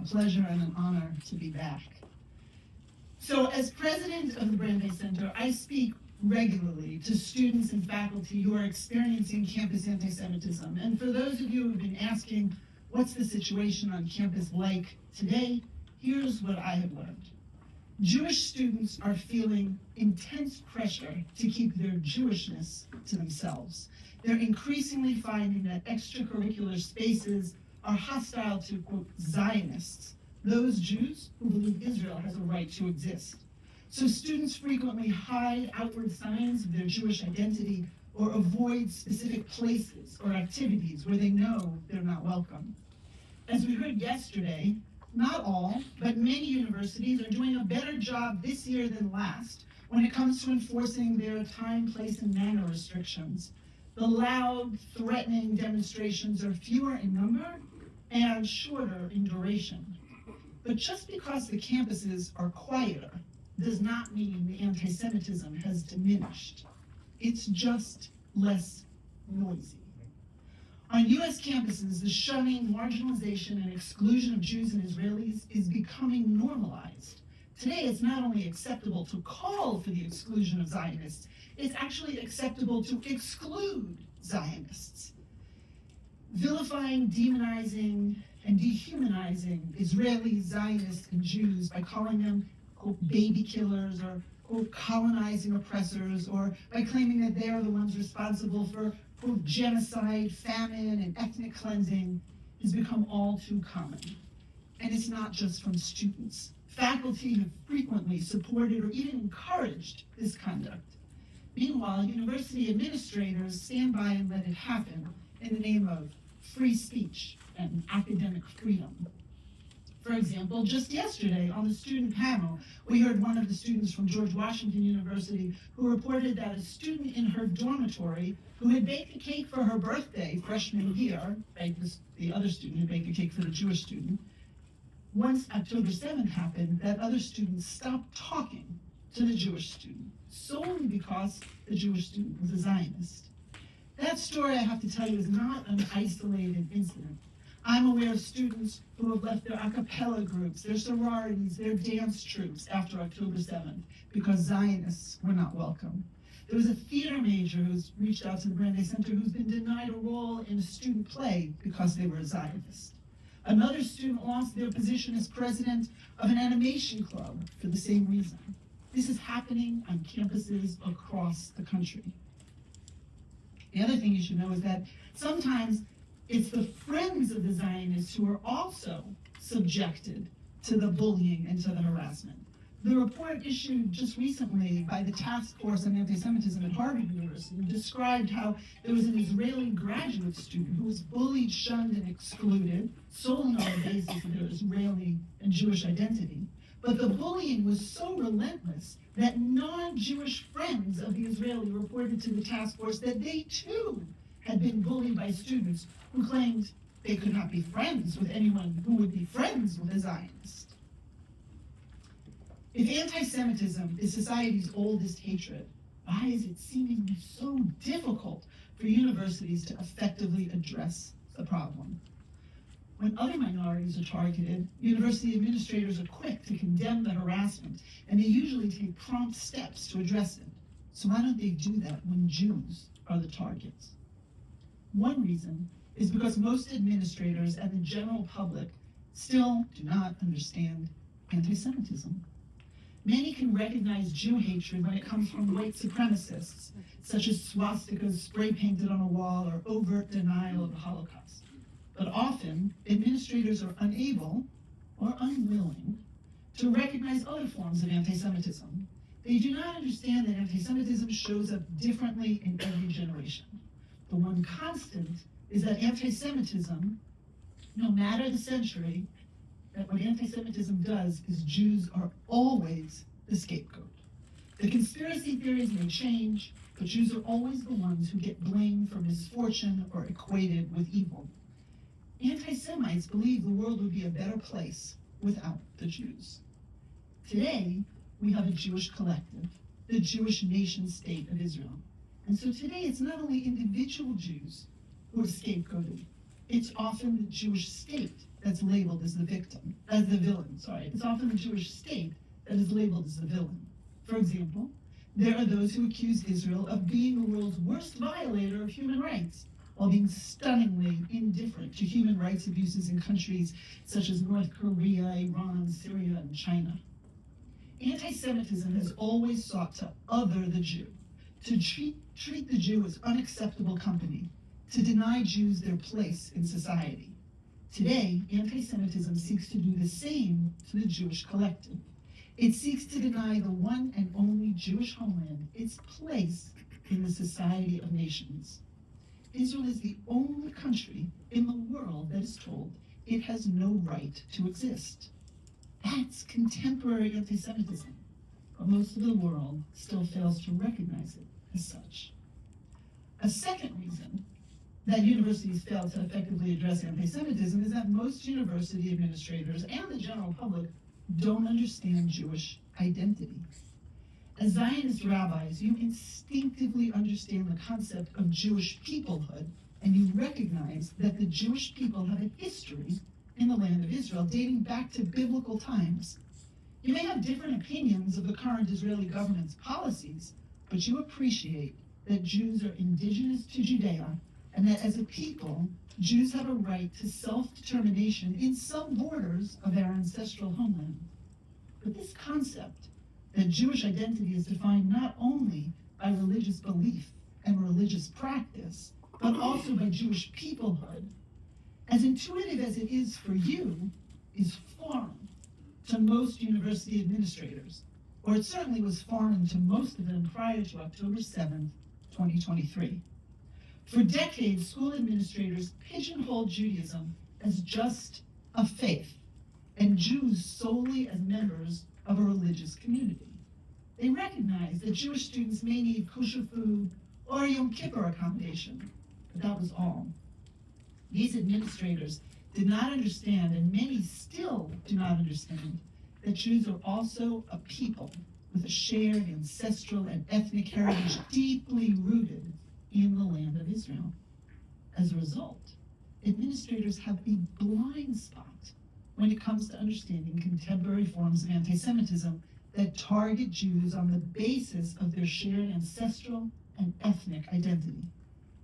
pleasure and an honor to be back. So as president of the Brandeis Center, I speak regularly to students and faculty who are experiencing campus anti-Semitism. And for those of you who've been asking, what's the situation on campus like today? Here's what I have learned. Jewish students are feeling intense pressure to keep their Jewishness to themselves. They're increasingly finding that extracurricular spaces are hostile to, quote, Zionists, those Jews who believe Israel has a right to exist. So students frequently hide outward signs of their Jewish identity or avoid specific places or activities where they know they're not welcome. As we heard yesterday, not all, but many universities are doing a better job this year than last when it comes to enforcing their time, place, and manner restrictions. The loud, threatening demonstrations are fewer in number and shorter in duration. But just because the campuses are quieter does not mean the anti-Semitism has diminished. It's just less noisy. On US campuses, the shunning, marginalization, and exclusion of Jews and Israelis is becoming normalized. Today, it's not only acceptable to call for the exclusion of Zionists, it's actually acceptable to exclude Zionists. Vilifying, demonizing, and dehumanizing Israeli, Zionists, and Jews by calling them, quote, baby killers, or, quote, colonizing oppressors, or by claiming that they are the ones responsible for, quote, genocide, famine, and ethnic cleansing has become all too common. And it's not just from students. Faculty have frequently supported or even encouraged this conduct. Meanwhile, university administrators stand by and let it happen in the name of free speech and academic freedom. For example, just yesterday on the student panel, we heard one of the students from George Washington University who reported that a student in her dormitory who had baked a cake for her birthday freshman year, the other student who baked a cake for the Jewish student, once October 7th happened, that other student stopped talking to the Jewish student solely because the Jewish student was a Zionist. That story, I have to tell you, is not an isolated incident. I'm aware of students who have left their a cappella groups, their sororities, their dance troupes after October 7th because Zionists were not welcome. There was a theater major who's reached out to the Brandeis Center who's been denied a role in a student play because they were a Zionist. Another student lost their position as president of an animation club for the same reason. This is happening on campuses across the country. The other thing you should know is that sometimes it's the friends of the Zionists who are also subjected to the bullying and to the harassment. The report issued just recently by the Task Force on Anti-Semitism at Harvard University described how there was an Israeli graduate student who was bullied, shunned, and excluded solely on the basis of their Israeli and Jewish identity. But the bullying was so relentless that non-Jewish friends of the Israeli reported to the task force that they too had been bullied by students who claimed they could not be friends with anyone who would be friends with a Zionist. If anti-Semitism is society's oldest hatred, why is it seemingly so difficult for universities to effectively address the problem? When other minorities are targeted, university administrators are quick to condemn the harassment, and they usually take prompt steps to address it. So why don't they do that when Jews are the targets? One reason is because most administrators and the general public still do not understand anti-Semitism. Many can recognize Jew hatred when it comes from white supremacists, such as swastikas spray painted on a wall or overt denial of the Holocaust. But often, administrators are unable or unwilling to recognize other forms of anti-Semitism. They do not understand that anti-Semitism shows up differently in every generation. The one constant is that anti-Semitism, no matter the century, that what anti-Semitism does is Jews are always the scapegoat. The conspiracy theories may change, but Jews are always the ones who get blamed for misfortune or equated with evil. Anti-Semites believe the world would be a better place without the Jews. Today, we have a Jewish collective, the Jewish nation state of Israel. And so today, it's not only individual Jews who are scapegoated, it's often the Jewish state that's labeled as the villain. It's often the Jewish state that is labeled as the villain. For example, there are those who accuse Israel of being the world's worst violator of human rights, while being stunningly indifferent to human rights abuses in countries such as North Korea, Iran, Syria, and China. Anti-Semitism has always sought to other the Jew, to treat the Jew as unacceptable company, to deny Jews their place in society. Today, anti-Semitism seeks to do the same to the Jewish collective. It seeks to deny the one and only Jewish homeland its place in the society of nations. Israel is the only country in the world that is told it has no right to exist. That's contemporary anti-Semitism, but most of the world still fails to recognize it as such. A second reason that universities fail to effectively address anti-Semitism is that most university administrators and the general public don't understand Jewish identity. As Zionist rabbis, you instinctively understand the concept of Jewish peoplehood, and you recognize that the Jewish people have a history in the land of Israel dating back to biblical times. You may have different opinions of the current Israeli government's policies, but you appreciate that Jews are indigenous to Judea, and that as a people, Jews have a right to self-determination in some borders of their ancestral homeland. But this concept that Jewish identity is defined not only by religious belief and religious practice, but also by Jewish peoplehood, as intuitive as it is for you, is foreign to most university administrators, or it certainly was foreign to most of them prior to October 7th, 2023. For decades, school administrators pigeonholed Judaism as just a faith, and Jews solely as members of a religious community. They recognized that Jewish students may need kosher food or Yom Kippur accommodation, but that was all. These administrators did not understand, and many still do not understand, that Jews are also a people with a shared ancestral and ethnic heritage deeply rooted in the land of Israel. As a result, administrators have a blind spot when it comes to understanding contemporary forms of anti-Semitism that target Jews on the basis of their shared ancestral and ethnic identity.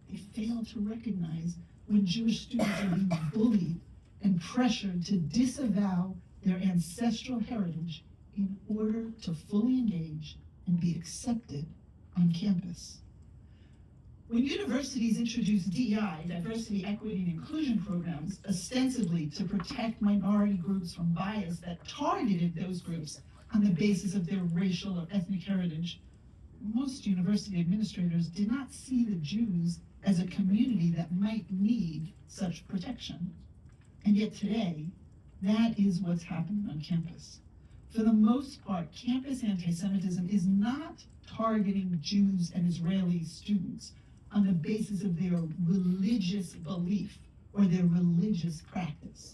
They fail to recognize when Jewish students are being bullied and pressured to disavow their ancestral heritage in order to fully engage and be accepted on campus. When universities introduced DEI, diversity, equity, and inclusion programs, ostensibly to protect minority groups from bias that targeted those groups on the basis of their racial or ethnic heritage, most university administrators did not see the Jews as a community that might need such protection. And yet today, that is what's happening on campus. For the most part, campus anti-Semitism is not targeting Jews and Israeli students on the basis of their religious belief or their religious practice.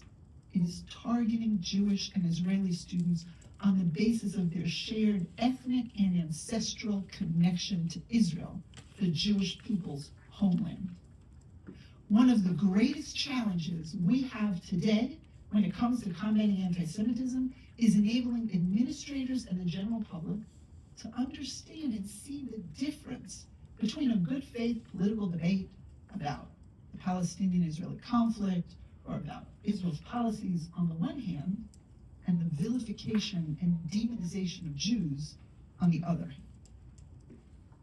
It is targeting Jewish and Israeli students on the basis of their shared ethnic and ancestral connection to Israel, the Jewish people's homeland. One of the greatest challenges we have today when it comes to combating anti-Semitism is enabling administrators and the general public to understand and see the difference between a good faith political debate about the Palestinian-Israeli conflict or about Israel's policies on the one hand, and the vilification and demonization of Jews on the other.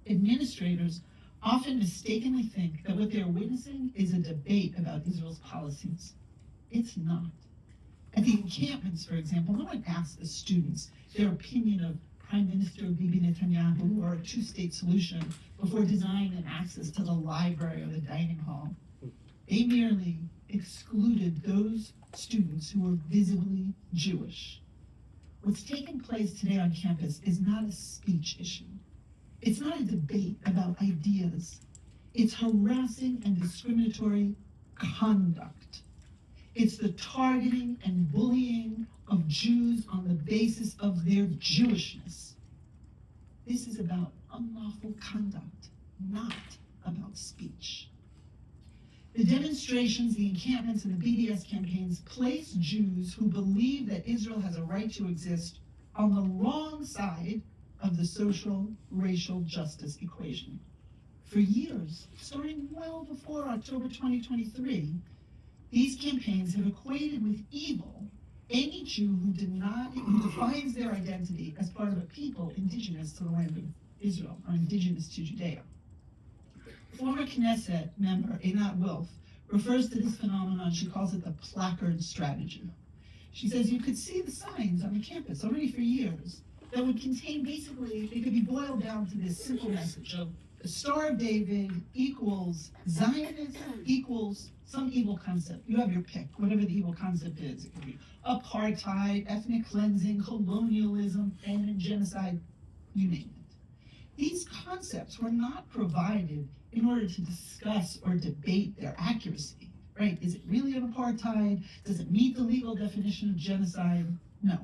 Administrators often mistakenly think that what they're witnessing is a debate about Israel's policies. It's not. At the encampments, for example, no one asked the students their opinion of Prime Minister Bibi Netanyahu or a two-state solution before denying access to the library or the dining hall. They merely excluded those students who were visibly Jewish. What's taking place today on campus is not a speech issue. It's not a debate about ideas. It's harassing and discriminatory conduct. It's the targeting and bullying of Jews on the basis of their Jewishness. This is about unlawful conduct, not about speech. The demonstrations, the encampments, and the BDS campaigns place Jews who believe that Israel has a right to exist on the wrong side of the social, racial justice equation. For years, starting well before October 2023, these campaigns have equated with evil any Jew who defines their identity as part of a people indigenous to the land of Israel, or indigenous to Judea. Former Knesset member Einat Wilf refers to this phenomenon, she calls it the placard strategy. She says you could see the signs on the campus already for years that would contain basically, they could be boiled down to this simple message of the Star of David equals Zionism equals some evil concept. You have your pick, whatever the evil concept is. It could be apartheid, ethnic cleansing, colonialism, famine, genocide, you name it. These concepts were not provided in order to discuss or debate their accuracy, right? Is it really an apartheid? Does it meet the legal definition of genocide? No.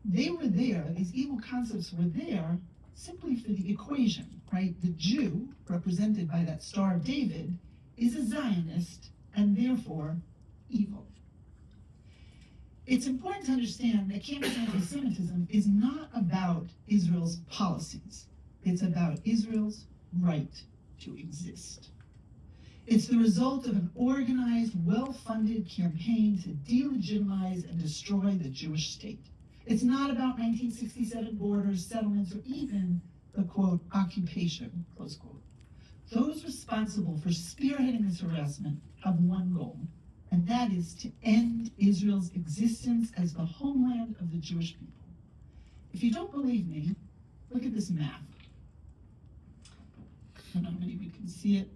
They were there, these evil concepts were there simply for the equation, right? The Jew, represented by that Star of David, is a Zionist and therefore evil. It's important to understand that campus anti-Semitism is not about Israel's policies. It's about Israel's right to exist. It's the result of an organized, well-funded campaign to delegitimize and destroy the Jewish state. It's not about 1967 borders, settlements, or even the, quote, occupation, close quote. Those responsible for spearheading this harassment have one goal, and that is to end Israel's existence as the homeland of the Jewish people. If you don't believe me, look at this map. I don't know how many of you can see it.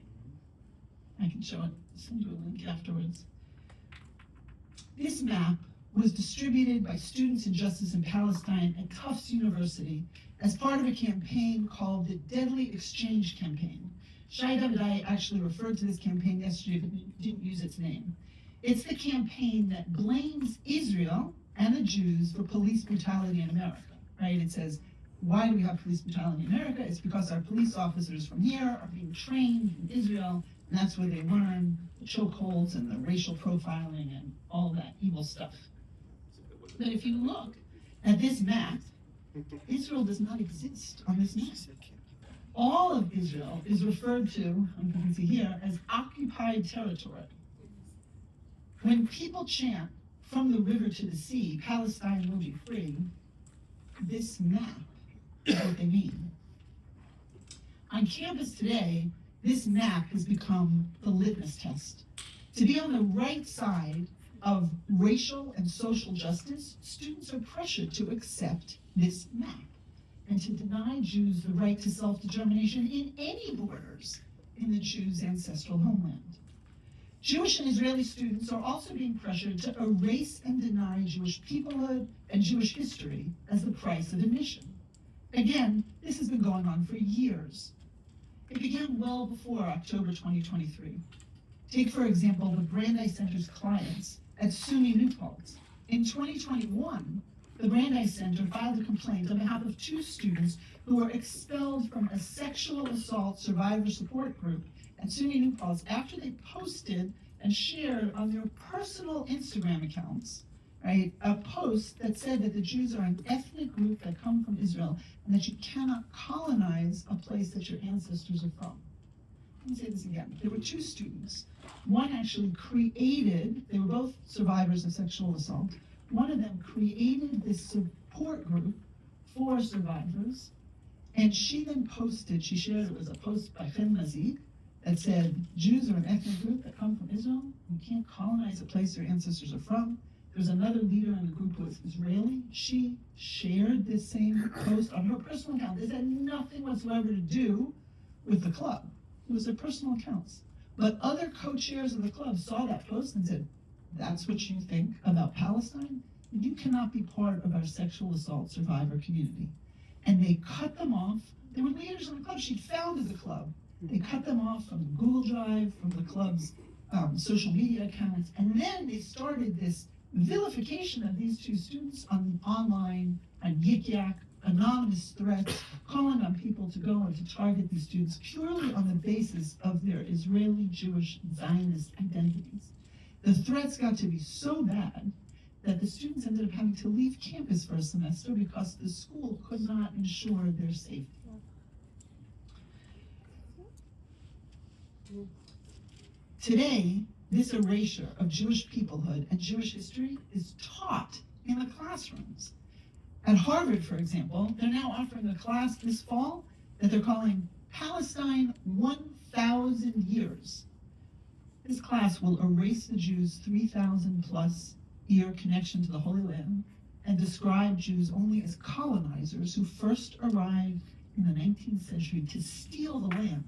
I can show it, send you a link afterwards. This map was distributed by students in justice in Palestine at Tufts University as part of a campaign called the Deadly Exchange Campaign. Shai Davidai actually referred to this campaign yesterday, but didn't use its name. It's the campaign that blames Israel and the Jews for police brutality in America, right? It says, why do we have police brutality in America? It's because our police officers from here are being trained in Israel, and that's where they learn the chokeholds and the racial profiling and all that evil stuff. But if you look at this map, Israel does not exist on this map. All of Israel is referred to, you can see here, as occupied territory. When people chant, from the river to the sea, Palestine will be free, this map is what they mean. On campus today, this map has become the litmus test. To be on the right side of racial and social justice, students are pressured to accept this map and to deny Jews the right to self-determination in any borders in the Jews' ancestral homeland. Jewish and Israeli students are also being pressured to erase and deny Jewish peoplehood and Jewish history as the price of admission. Again, this has been going on for years. It began well before October 2023. Take, for example, the Brandeis Center's clients at SUNY New Paltz. In 2021, the Brandeis Center filed a complaint on behalf of 2 students who were expelled from a sexual assault survivor support group at SUNY New Paltz after they posted and shared on their personal Instagram accounts, right, a post that said that the Jews are an ethnic group that come from Israel and that you cannot colonize a place that your ancestors are from. Let me say this again. There were 2 students. One actually created, they were both survivors of sexual assault. One of them created this support group for survivors, and she then posted, she shared, it was a post by Chen Mazik that said, Jews are an ethnic group that come from Israel. You can't colonize a place your ancestors are from. There's another leader in the group who was Israeli. She shared this same post on her personal account. This had nothing whatsoever to do with the club. It was their personal accounts. But other co-chairs of the club saw that post and said, that's what you think about Palestine? You cannot be part of our sexual assault survivor community. And they cut them off. They were leaders of the club. She'd founded the club. They cut them off from the Google Drive, from the club's social media accounts. And then they started this vilification of these 2 students online, on Yik Yak, anonymous threats calling on people to go and to target these students purely on the basis of their Israeli, Jewish, Zionist identities. The threats got to be so bad that the students ended up having to leave campus for a semester because the school could not ensure their safety. Today, this erasure of Jewish peoplehood and Jewish history is taught in the classrooms. At Harvard, for example, they're now offering a class this fall that they're calling Palestine 1,000 Years. This class will erase the Jews' 3,000 plus year connection to the Holy Land and describe Jews only as colonizers who first arrived in the 19th century to steal the land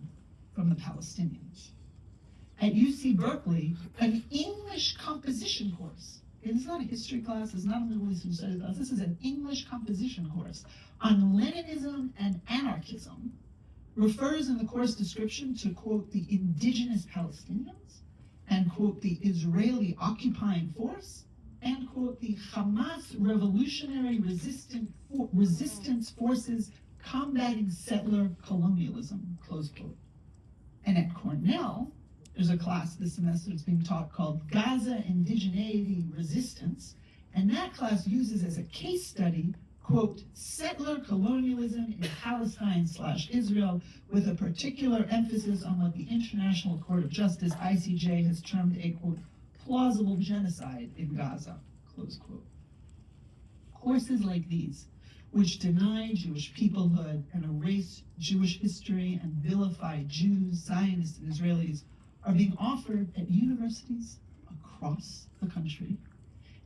from the Palestinians. At UC Berkeley, an English composition course, it's not a history class, it's not a Middle Eastern studies class, this is an English composition course on Leninism and anarchism, refers in the course description to, quote, the indigenous Palestinians, and, quote, the Israeli occupying force, and, quote, the Hamas revolutionary resistance forces combating settler colonialism, close quote. And at Cornell, there's a class this semester that's being taught called Gaza Indigeneity Resistance, and that class uses as a case study, quote, settler colonialism in Palestine/Israel, with a particular emphasis on what the International Court of Justice, ICJ, has termed a, quote, plausible genocide in Gaza, close quote. Courses like these, which deny Jewish peoplehood and erase Jewish history and vilify Jews, Zionists, and Israelis, are being offered at universities across the country.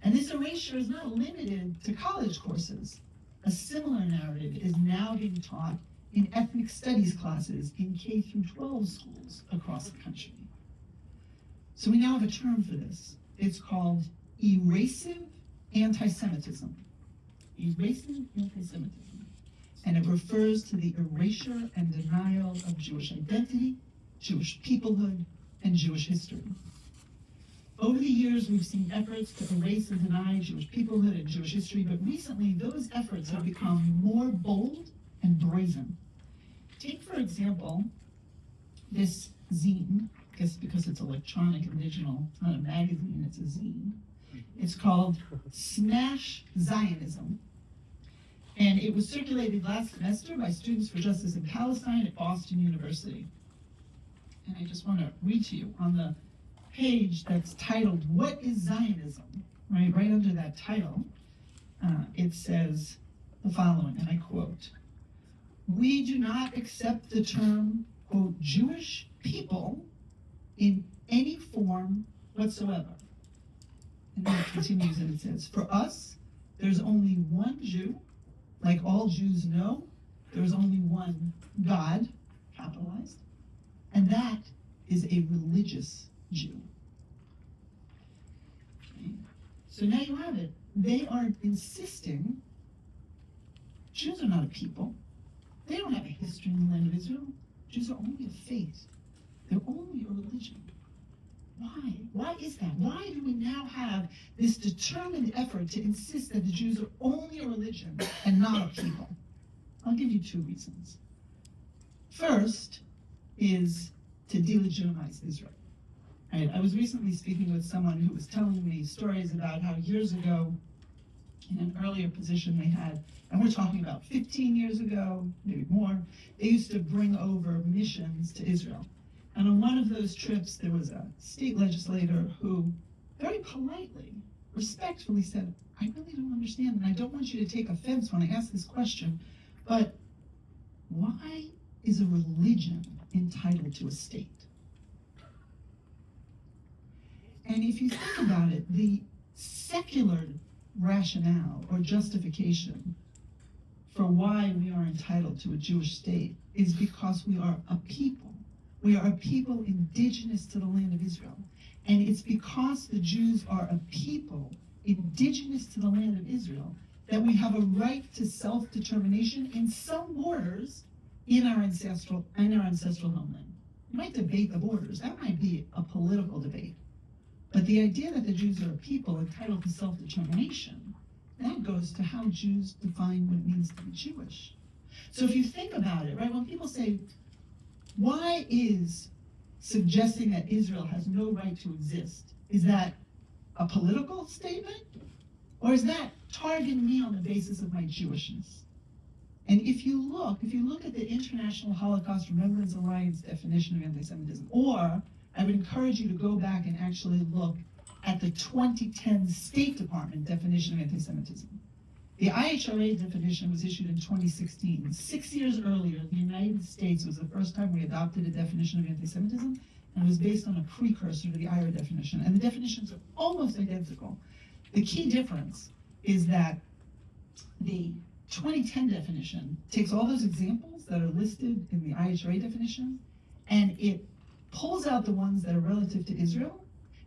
And this erasure is not limited to college courses. A similar narrative is now being taught in ethnic studies classes in K through 12 schools across the country. So we now have a term for this. It's called erasive anti-Semitism. Erasive anti-Semitism. And it refers to the erasure and denial of Jewish identity, Jewish peoplehood, and Jewish history. Over the years, we've seen efforts to erase and deny Jewish peoplehood and Jewish history, but recently those efforts have become more bold and brazen. Take, for example, this zine, I guess because it's electronic and digital, it's not a magazine, it's a zine. It's called Smash Zionism. And it was circulated last semester by Students for Justice in Palestine at Boston University. And I just want to read to you on the page that's titled, What is Zionism? Right under that title, it says the following, and I quote, we do not accept the term, quote, Jewish people in any form whatsoever. And then it continues and it says, for us, there's only one Jew, like all Jews know, there's only one God, capitalized, and that is a religious Jew. Okay. So now you have it. They are insisting Jews are not a people. They don't have a history in the land of Israel. Jews are only a faith. They're only a religion. Why? Why is that? Why do we now have this determined effort to insist that the Jews are only a religion and not a people? I'll give you two reasons. First is to delegitimize Israel. Right? I was recently speaking with someone who was telling me stories about how years ago, in an earlier position they had, and we're talking about 15 years ago, maybe more, they used to bring over missions to Israel. And on one of those trips, there was a state legislator who very politely, respectfully said, I really don't understand, and I don't want you to take offense when I ask this question, but why is a religion entitled to a state? And if you think about it, the secular rationale or justification for why we are entitled to a Jewish state is because we are a people. We are a people indigenous to the land of Israel. And it's because the Jews are a people indigenous to the land of Israel that we have a right to self-determination in some borders in our ancestral homeland. You might debate the borders. That might be a political debate. But the idea that the Jews are a people entitled to self-determination that goes to how Jews define what it means to be Jewish. So if you think about it, right, when people say, why is suggesting that Israel has no right to exist, is that a political statement? Or is that targeting me on the basis of my Jewishness? And if you look at the International Holocaust Remembrance Alliance definition of anti-Semitism, or I would encourage you to go back and actually look at the 2010 State Department definition of anti-Semitism. The IHRA definition was issued in 2016. 6 years earlier, the United States was the first time we adopted a definition of anti-Semitism, and it was based on a precursor to the IHRA definition. And the definitions are almost identical. The key difference is that the 2010 definition takes all those examples that are listed in the IHRA definition, and it pulls out the ones that are relative to Israel,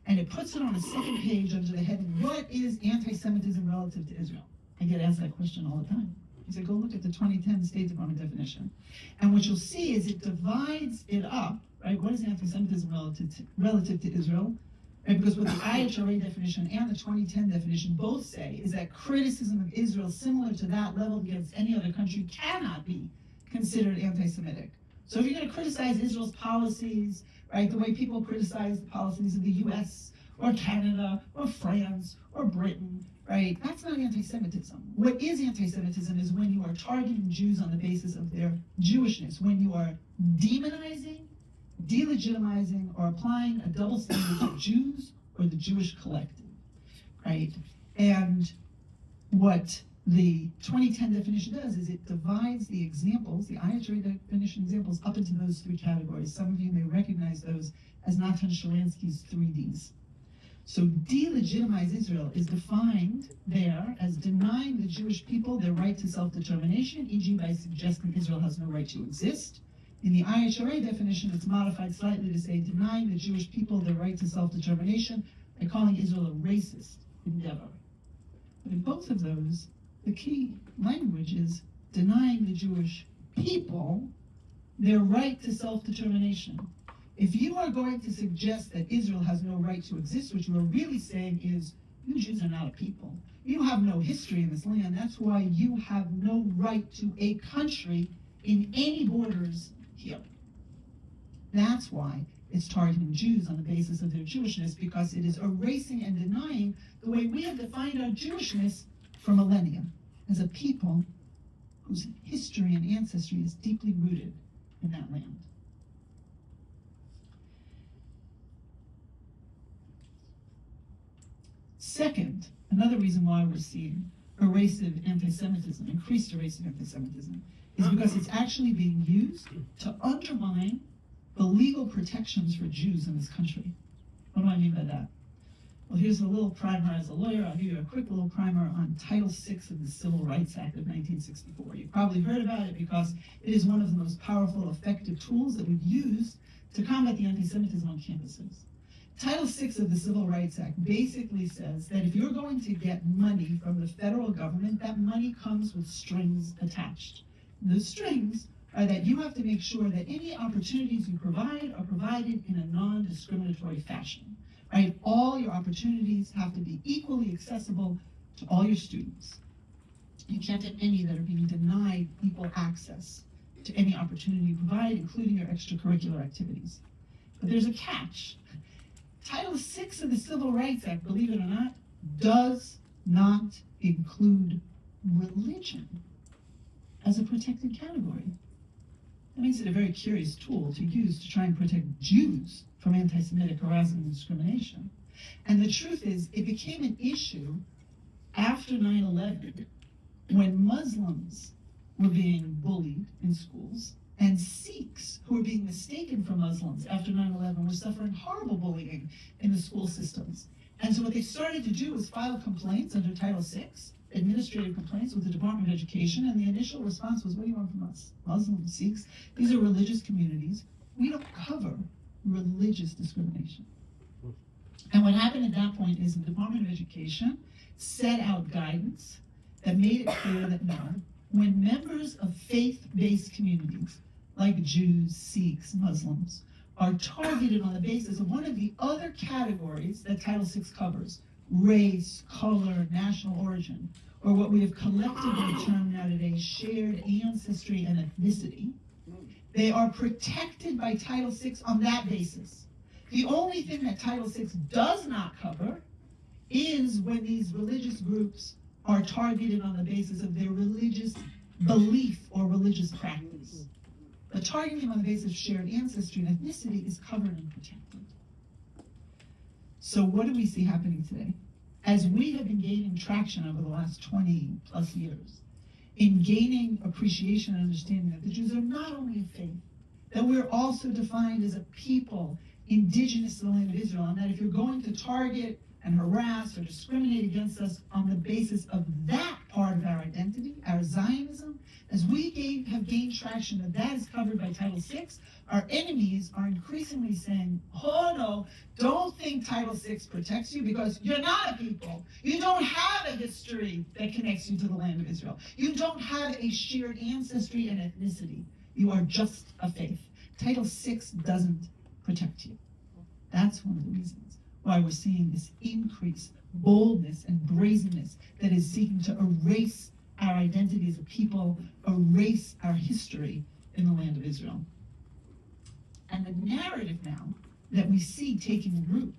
and it puts it on a second page under the heading, what is anti-Semitism relative to Israel? I get asked that question all the time. You say, go look at the 2010 State Department definition. And what you'll see is it divides it up, right? What is anti-Semitism relative to Israel? Right? Because what the IHRA definition and the 2010 definition both say is that criticism of Israel similar to that leveled against any other country cannot be considered anti-Semitic. So if you're going to criticize Israel's policies, right, the way people criticize the policies of the US or Canada or France or Britain, right, that's not anti-Semitism. What is anti-Semitism is when you are targeting Jews on the basis of their Jewishness, when you are demonizing, delegitimizing, or applying a double standard to Jews or the Jewish collective, right? And what the 2010 definition does is it divides the examples, the IHRA definition examples, up into those three categories. Some of you may recognize those as Natan Sharansky's 3Ds. So delegitimize Israel is defined there as denying the Jewish people their right to self-determination, e.g. by suggesting Israel has no right to exist. In the IHRA definition, it's modified slightly to say denying the Jewish people their right to self-determination by calling Israel a racist endeavor. But in both of those, the key language is denying the Jewish people their right to self-determination. If you are going to suggest that Israel has no right to exist, what you are really saying is, you Jews are not a people. You have no history in this land. That's why you have no right to a country in any borders here. That's why it's targeting Jews on the basis of their Jewishness, because it is erasing and denying the way we have defined our Jewishness for millennia as a people whose history and ancestry is deeply rooted in that land. Second, another reason why we're seeing erasive anti-Semitism, increased erasive anti-Semitism, is because it's actually being used to undermine the legal protections for Jews in this country. What do I mean by that? Well, here's a little primer as a lawyer. I'll give you a quick little primer on Title VI of the Civil Rights Act of 1964. You've probably heard about it because it is one of the most powerful, effective tools that we've used to combat the anti-Semitism on campuses. Title VI of the Civil Rights Act basically says that if you're going to get money from the federal government, that money comes with strings attached. And those strings are that you have to make sure that any opportunities you provide are provided in a non-discriminatory fashion, right? All your opportunities have to be equally accessible to all your students. You can't have any that are being denied equal access to any opportunity you provide, including your extracurricular activities. But there's a catch. Title VI of the Civil Rights Act, believe it or not, does not include religion as a protected category. That makes it a very curious tool to use to try and protect Jews from anti-Semitic harassment and discrimination. And the truth is, it became an issue after 9/11 when Muslims were being bullied in schools, and Sikhs who were being mistaken for Muslims after 9/11 were suffering horrible bullying in the school systems. And so what they started to do was file complaints under Title VI, administrative complaints with the Department of Education, and the initial response was, what do you want from us? Muslims, Sikhs, these are religious communities. We don't cover religious discrimination. And what happened at that point is the Department of Education set out guidance that made it clear that no, when members of faith-based communities like Jews, Sikhs, Muslims are targeted on the basis of one of the other categories that Title VI covers, race, color, national origin, or what we have collectively termed now today shared ancestry and ethnicity, they are protected by Title VI on that basis. The only thing that Title VI does not cover is when these religious groups are targeted on the basis of their religious belief or religious practice. But targeting on the basis of shared ancestry and ethnicity is covered and protected. So what do we see happening today? As we have been gaining traction over the last 20 plus years, in gaining appreciation and understanding that the Jews are not only a faith, that we're also defined as a people indigenous to the land of Israel, and that if you're going to target and harass or discriminate against us on the basis of that part of our identity, our Zionism, as we have gained traction that is covered by Title VI, our enemies are increasingly saying, oh no, don't think Title VI protects you because you're not a people. You don't have a history that connects you to the land of Israel. You don't have a shared ancestry and ethnicity. You are just a faith. Title VI doesn't protect you. That's one of the reasons why we're seeing this increased boldness and brazenness that is seeking to erase our identity as a people, erase our history in the land of Israel. And the narrative now that we see taking root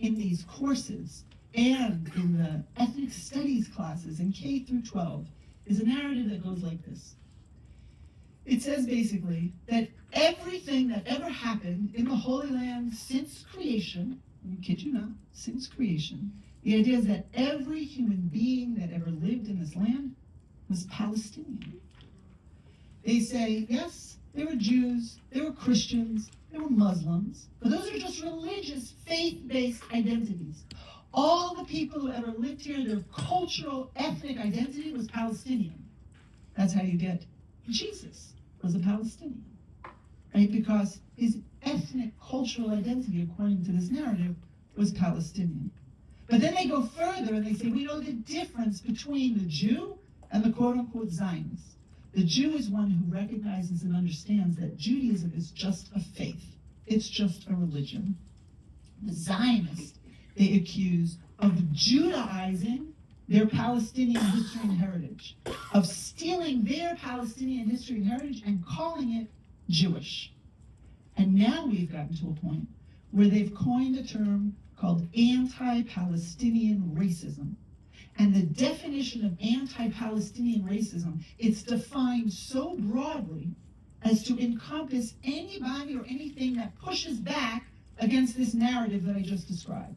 in these courses and in the ethnic studies classes in K through 12 is a narrative that goes like this. It says basically that everything that ever happened in the Holy Land since creation, I kid you not, since creation, the idea is that every human being that ever lived in this land was Palestinian. They say, yes, there were Jews, there were Christians, there were Muslims, but those are just religious, faith-based identities. All the people who ever lived here, their cultural, ethnic identity was Palestinian. That's how you get Jesus was a Palestinian, right? Because his ethnic, cultural identity, according to this narrative, was Palestinian. But then they go further and they say, we know the difference between the Jew and the quote-unquote Zionist. The Jew is one who recognizes and understands that Judaism is just a faith. It's just a religion. The Zionists, they accuse of Judaizing their Palestinian history and heritage, of stealing their Palestinian history and heritage and calling it Jewish. And now we've gotten to a point where they've coined a term called anti-Palestinian racism. And the definition of anti-Palestinian racism, it's defined so broadly as to encompass anybody or anything that pushes back against this narrative that I just described.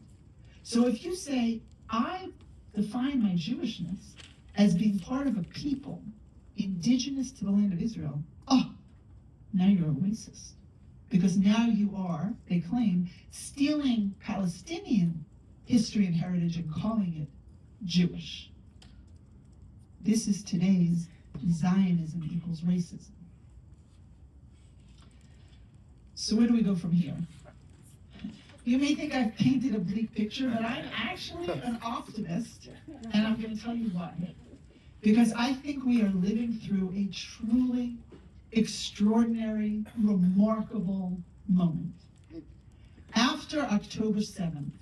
So if you say, I define my Jewishness as being part of a people indigenous to the land of Israel, oh, now you're a racist. Because now you are, they claim, stealing Palestinian history and heritage and calling it Jewish. This is today's Zionism equals racism. So where do we go from here? You may think I've painted a bleak picture, but I'm actually an optimist, and I'm going to tell you why. Because I think we are living through a truly extraordinary, remarkable moment. After October 7th,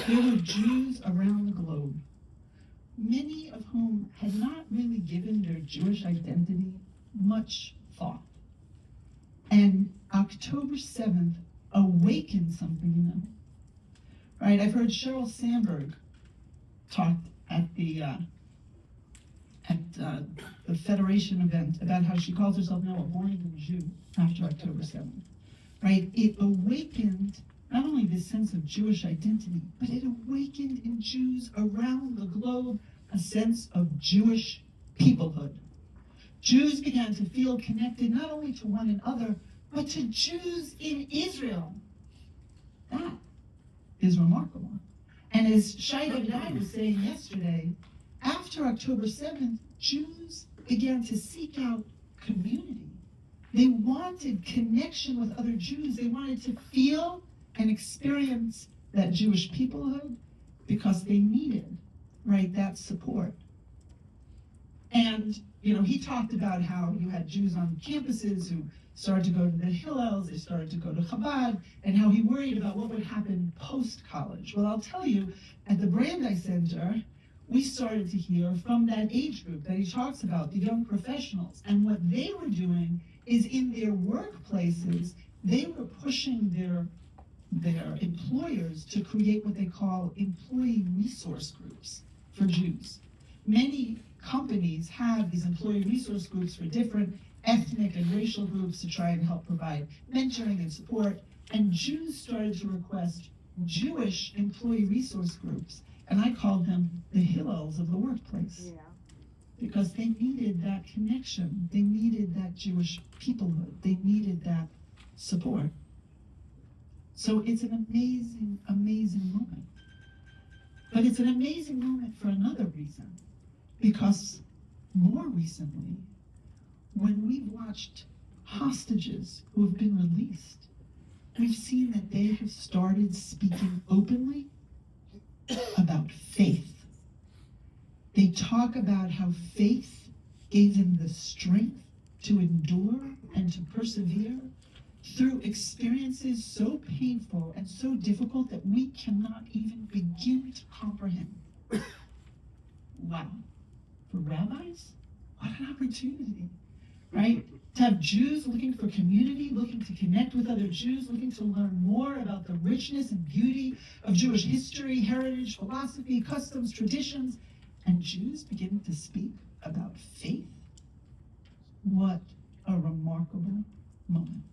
there were Jews around the globe, many of whom had not really given their Jewish identity much thought. And October 7th awakened something in them. Right? I've heard Sheryl Sandberg talk at the Federation event about how she calls herself now a born-again Jew after October 7th. Right? It awakened not only this sense of Jewish identity, but it awakened in Jews around the globe a sense of Jewish peoplehood. Jews began to feel connected not only to one another, but to Jews in Israel. That is remarkable. And as Shai David and I were saying yesterday, after October 7th, Jews began to seek out community. They wanted connection with other Jews. They wanted to feel and experience that Jewish peoplehood because they needed, right, that support. And, he talked about how you had Jews on campuses who started to go to the Hillels, they started to go to Chabad, and how he worried about what would happen post-college. Well, I'll tell you, at the Brandeis Center, we started to hear from that age group that he talks about, the young professionals. And what they were doing is in their workplaces, they were pushing their employers to create what they call employee resource groups for Jews. Many companies have these employee resource groups for different ethnic and racial groups to try and help provide mentoring and support. And Jews started to request Jewish employee resource groups. And I called them the Hillels of the workplace. Yeah. Because they needed that connection. They needed that Jewish peoplehood. They needed that support. So it's an amazing, amazing moment. But it's an amazing moment for another reason. Because more recently, when we've watched hostages who have been released, we've seen that they have started speaking openly about faith. They talk about how faith gave them the strength to endure and to persevere through experiences so painful and so difficult that we cannot even begin to comprehend. Wow. For rabbis, what an opportunity, right? To have Jews looking for community, looking to connect with other Jews, looking to learn more about the richness and beauty of Jewish history, heritage, philosophy, customs, traditions, and Jews beginning to speak about faith. What a remarkable moment.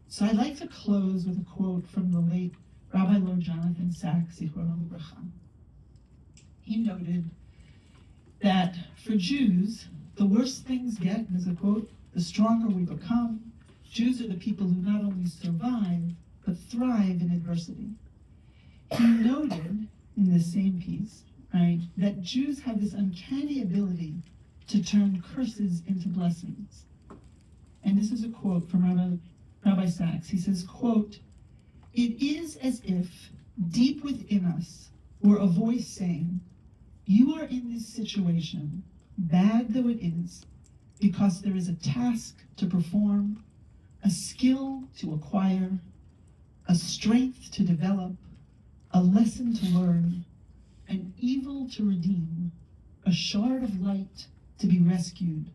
So I'd like to close with a quote from the late Rabbi Lord Jonathan Sacks, Zichrono Livracha. He noted that for Jews, the worse things get, and as a quote, the stronger we become. Jews are the people who not only survive, but thrive in adversity. He noted in this same piece, right, that Jews have this uncanny ability to turn curses into blessings. And this is a quote from Rabbi Sacks. He says, quote, "It is as if deep within us were a voice saying, you are in this situation, bad though it is, because there is a task to perform, a skill to acquire, a strength to develop, a lesson to learn, an evil to redeem, a shard of light to be rescued,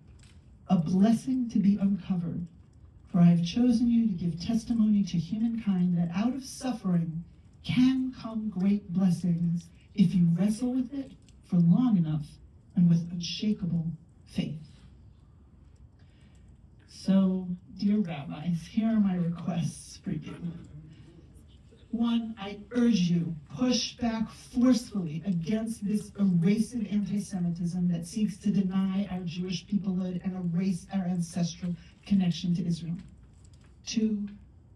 a blessing to be uncovered. For I have chosen you to give testimony to humankind that out of suffering can come great blessings if you wrestle with it for long enough and with unshakable faith." So, dear rabbis, here are my requests for you. One, I urge you, push back forcefully against this erasive anti-Semitism that seeks to deny our Jewish peoplehood and erase our ancestral connection to Israel. Two,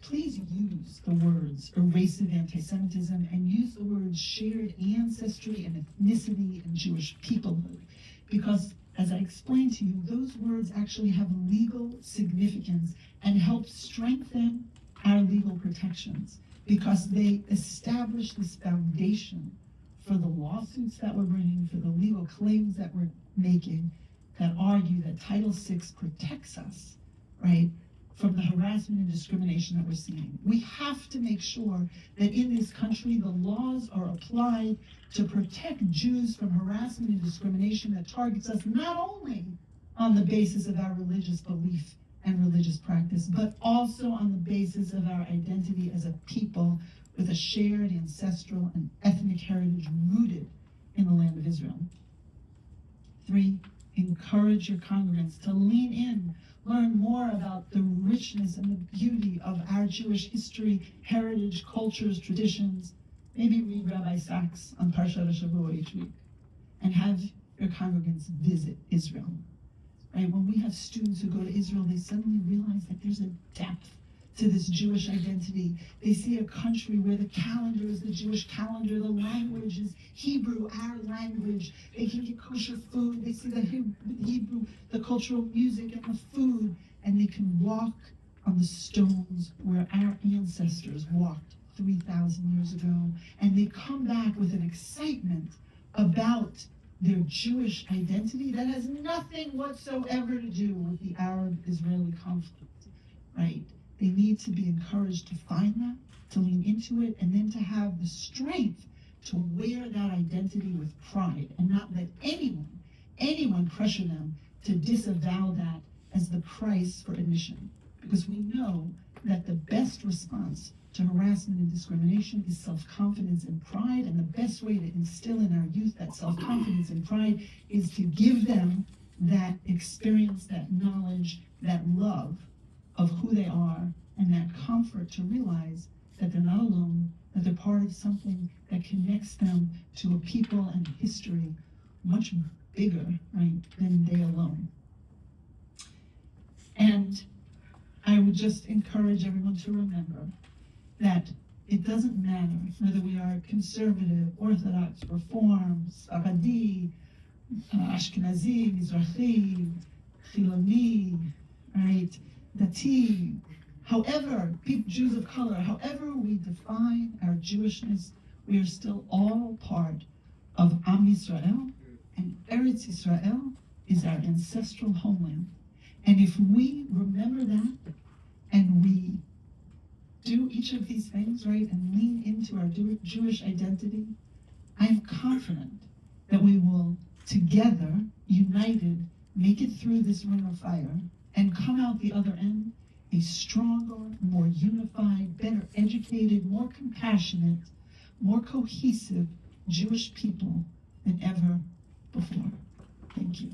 please use the words erasive anti-Semitism and use the words shared ancestry and ethnicity and Jewish peoplehood, because as I explained to you, those words actually have legal significance and help strengthen our legal protections, because they establish this foundation for the lawsuits that we're bringing, for the legal claims that we're making, that argue that Title VI protects us, right, from the harassment and discrimination that we're seeing. We have to make sure that in this country the laws are applied to protect Jews from harassment and discrimination that targets us not only on the basis of our religious belief and religious practice, but also on the basis of our identity as a people with a shared ancestral and ethnic heritage rooted in the land of Israel. 3, encourage your congregants to lean in, learn more about the richness and the beauty of our Jewish history, heritage, cultures, traditions. Maybe read Rabbi Sacks on Parshat HaShavua each week, and have your congregants visit Israel. Right? When we have students who go to Israel, they suddenly realize that there's a depth to this Jewish identity. They see a country where the calendar is the Jewish calendar, the language is Hebrew, our language. They can get kosher food. They see the Hebrew, the cultural music and the food, and they can walk on the stones where our ancestors walked 3,000 years ago. And they come back with an excitement about their Jewish identity that has nothing whatsoever to do with the Arab-Israeli conflict, right? They need to be encouraged to find that, to lean into it, and then to have the strength to wear that identity with pride and not let anyone pressure them to disavow that as the price for admission. Because we know that the best response to harassment and discrimination is self-confidence and pride, and the best way to instill in our youth that self-confidence and pride is to give them that experience, that knowledge, that love of who they are, and that comfort to realize that they're not alone, that they're part of something that connects them to a people and history much bigger, right, than they alone. And I would just encourage everyone to remember that it doesn't matter whether we are conservative, Orthodox, Reform, Sfaradi, Ashkenazi, Mizrahi, Chiloni, right, Dati, however, Jews of color, however we define our Jewishness, we are still all part of Am Yisrael, and Eretz Yisrael is our ancestral homeland. And if we remember that, and we do each of these things, right, and lean into our Jewish identity, I am confident that we will together, united, make it through this ring of fire and come out the other end a stronger, more unified, better educated, more compassionate, more cohesive Jewish people than ever before. Thank you.